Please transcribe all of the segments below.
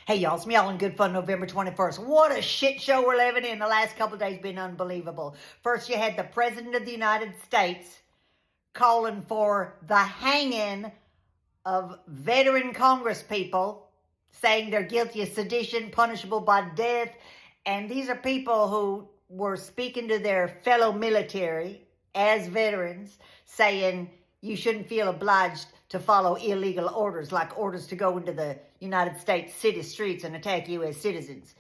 Hey y'all, it's me all in good fun, November 21st. What a shit show we're living in. The last couple of days been unbelievable. First you had the President of the United States calling for the hanging of veteran Congress people, saying they're guilty of sedition, punishable by death. And these are people who were speaking to their fellow military as veterans, saying you shouldn't feel obliged to follow illegal orders, like orders to go into the United States city streets and attack U.S. citizens.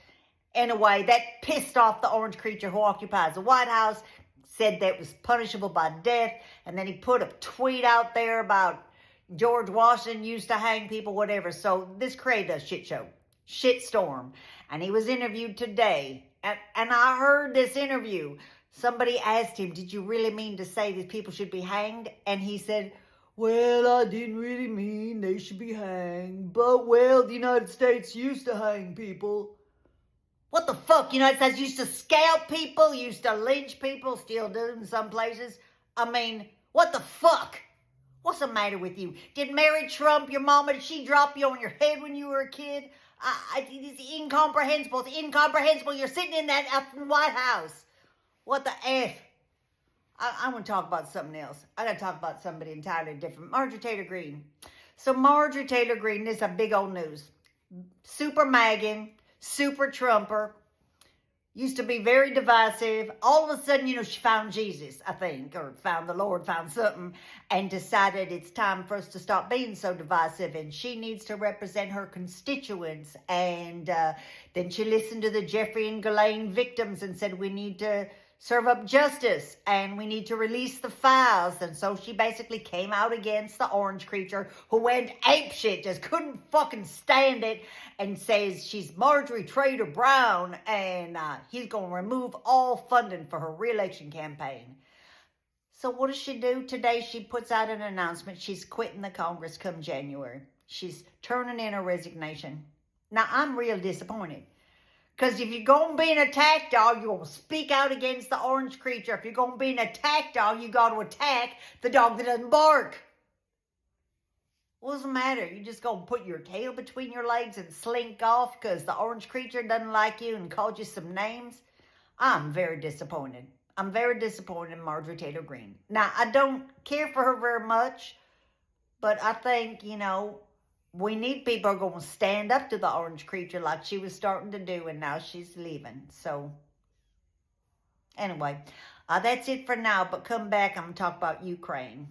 Anyway, that pissed off the orange creature who occupies the White House, said that was punishable by death, and then he put a tweet out there about George Washington used to hang people, whatever. So this created a shit show, shit storm. And he was interviewed today, and I heard this interview. Somebody asked him, did you really mean to say that people should be hanged? And he said, well, I didn't really mean they should be hanged, but, well, the United States used to hang people. What the fuck? The United States used to scalp people, used to lynch people, still do in some places. I mean, what the fuck? What's the matter with you? Did Mary Trump, your mama, did she drop you on your head when you were a kid? It's incomprehensible. It's incomprehensible. You're sitting in that White House. What the F? I want to talk about something else. I got to talk about somebody entirely different. Marjorie Taylor Greene. So Marjorie Taylor Greene, this is a big old news. Super Maggin, super Trumper. Used to be very divisive. All of a sudden, she found Jesus, I think, or found the Lord, found something, and decided it's time for us to stop being so divisive, and she needs to represent her constituents. And then she listened to the Jeffrey and Ghislaine victims and said, we need to serve up justice, and we need to release the files. And so she basically came out against the orange creature who went apeshit, just couldn't fucking stand it, and says she's Marjorie Taylor Brown, and he's going to remove all funding for her re-election campaign. So what does she do? Today she puts out an announcement. She's quitting the Congress come January. She's turning in her resignation. Now, I'm real disappointed. Because if you're going to be an attack dog, you're going to speak out against the orange creature. If you're going to be an attack dog, you got to attack the dog that doesn't bark. What's the matter? You just going to put your tail between your legs and slink off because the orange creature doesn't like you and called you some names? I'm very disappointed. I'm very disappointed in Marjorie Taylor Greene. Now, I don't care for her very much, but I think, we need people who are going to stand up to the orange creature like she was starting to do, and now she's leaving. So, anyway, that's it for now, but come back. I'm going to talk about Ukraine.